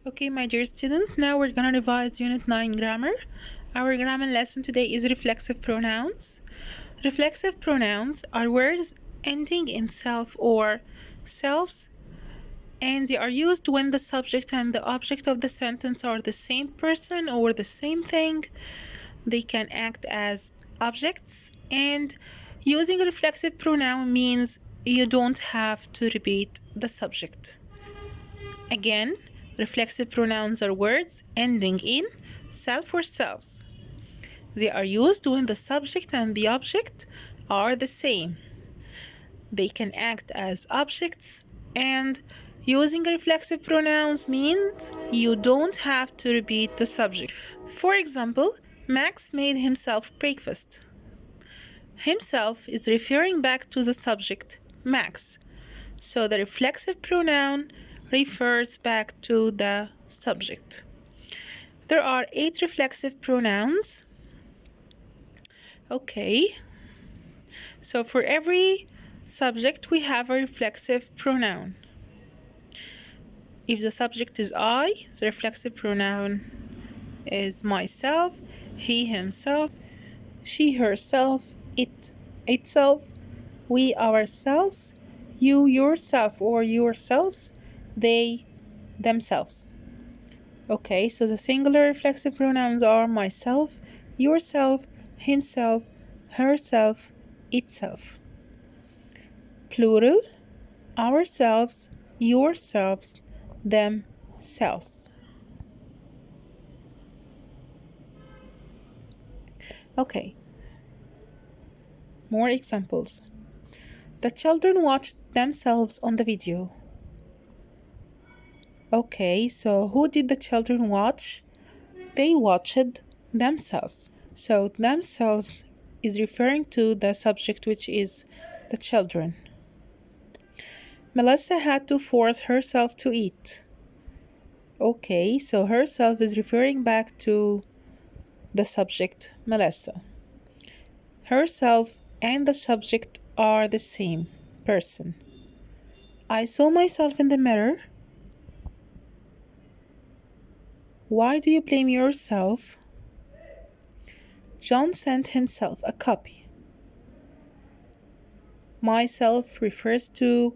Okay, my dear students, now we're gonna revise Unit 9 grammar. Our grammar lesson today is reflexive pronouns. Reflexive pronouns are words ending in self or selves, and they are used when the subject and the object of the sentence are the same person or the same thing. They can act as objects, and using a reflexive pronoun means you don't have to repeat the subject. Again, reflexive pronouns are words ending in self or selves. They are used when the subject and the object are the same. They can act as objects, and using reflexive pronouns means you don't have to repeat the subject. For example, Max made himself breakfast. Himself is referring back to the subject, Max. So the reflexive pronoun refers back to the subject. There are 8 reflexive pronouns. Okay, so for every subject we have a reflexive pronoun. If the subject is I, the reflexive pronoun is myself, he, himself, she, herself, it, itself, we, ourselves, you, yourself or yourselves, they, themselves. Okay, so the singular reflexive pronouns are myself, yourself, himself, herself, itself. Plural, ourselves, yourselves, themselves. Okay, more examples. The children watched themselves on the video. Okay, so who did the children watch? They watched themselves. So themselves is referring to the subject, which is the children. Melissa had to force herself to eat. Okay, so herself is referring back to the subject, Melissa. Herself and the subject are the same person. I saw myself in the mirror. Why do you blame yourself? John sent himself a copy. Myself refers to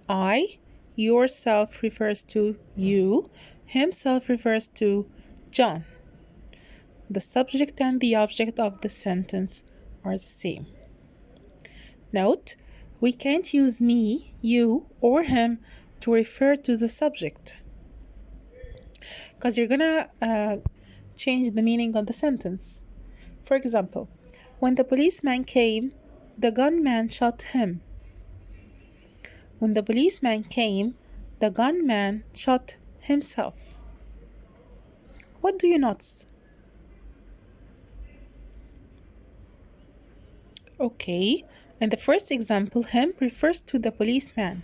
I, yourself refers to you, himself refers to John. The subject and the object of the sentence are the same. Note, we can't use me, you, or him to refer to the subject, because you're gonna change the meaning of the sentence. For example, when the policeman came, the gunman shot him. When the policeman came, the gunman shot himself. What do you notice? Okay, in the first example, him refers to the policeman.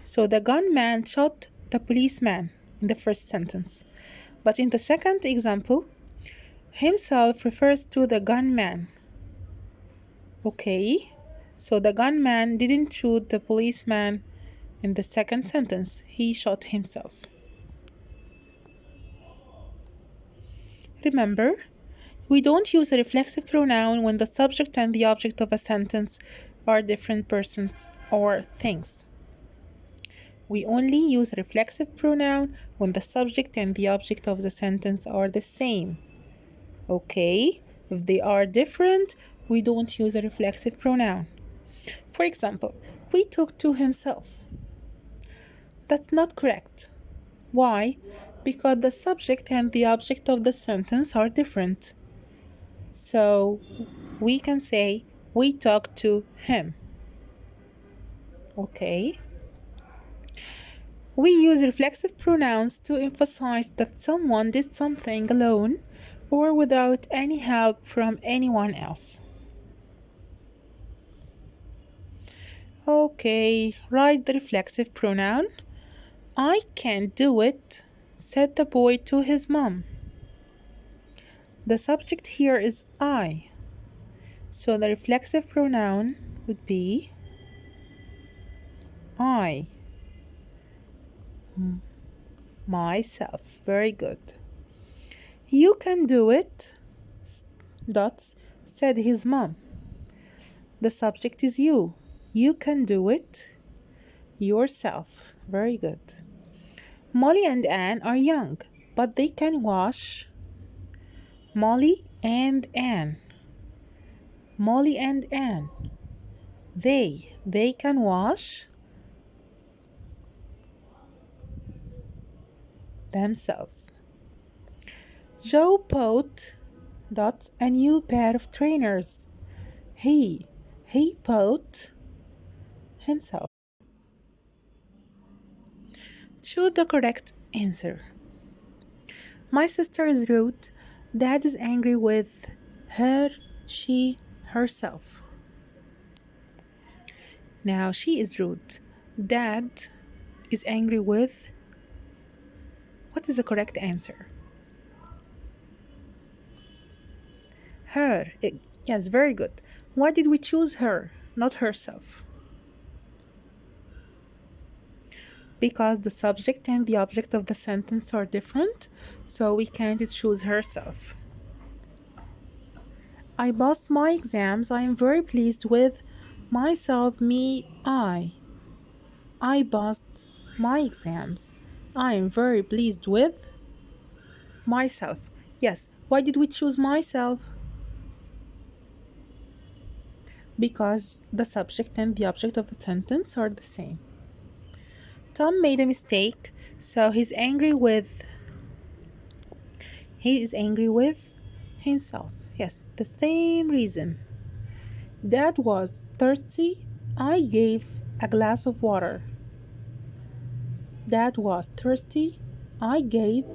So the gunman shot the policeman in the first sentence. But in the second example, himself refers to the gunman. Okay, so the gunman didn't shoot the policeman in the second sentence. He shot himself. Remember, we don't use a reflexive pronoun when the subject and the object of a sentence are different persons or things. We only use a reflexive pronoun when the subject and the object of the sentence are the same. Okay, if they are different, we don't use a reflexive pronoun. For example, we took to himself. That's not correct. Why? Because the subject and the object of the sentence are different. So we can say we talked to him. Okay. We use reflexive pronouns to emphasize that someone did something alone or without any help from anyone else. Okay, write the reflexive pronoun. I can't do it, said the boy to his mom. The subject here is I. So the reflexive pronoun would be I. myself. Very good. You can do it, dots, said his mom. The subject is you. You can do it yourself. Very good. Molly and Anne are young, but they can wash. Molly and Anne. Molly and Anne. They can wash themselves. Joe bought dots a new pair of trainers. He bought himself. Choose the correct answer. My sister is rude. Dad is angry with her, she, herself. Now she is rude. Dad is angry with. What is the correct answer? Her. Yes, very good. Why did we choose her, not herself? Because the subject and the object of the sentence are different, so we can't choose herself. I passed my exams. I am very pleased with myself, me, I. I passed my exams. I am very pleased with myself. Yes, why did we choose myself? Because the subject and the object of the sentence are the same. Tom made a mistake, so he is angry with himself. Yes, the same reason. Dad was thirsty. I gave a glass of water. Dad was thirsty. I gave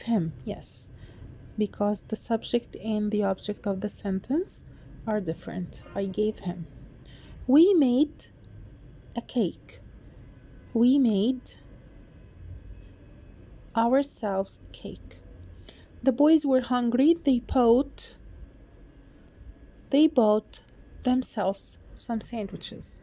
him. Yes, because the subject and the object of the sentence are different. I gave him. We made a cake. We made ourselves a cake. The boys were hungry. They bought themselves some sandwiches.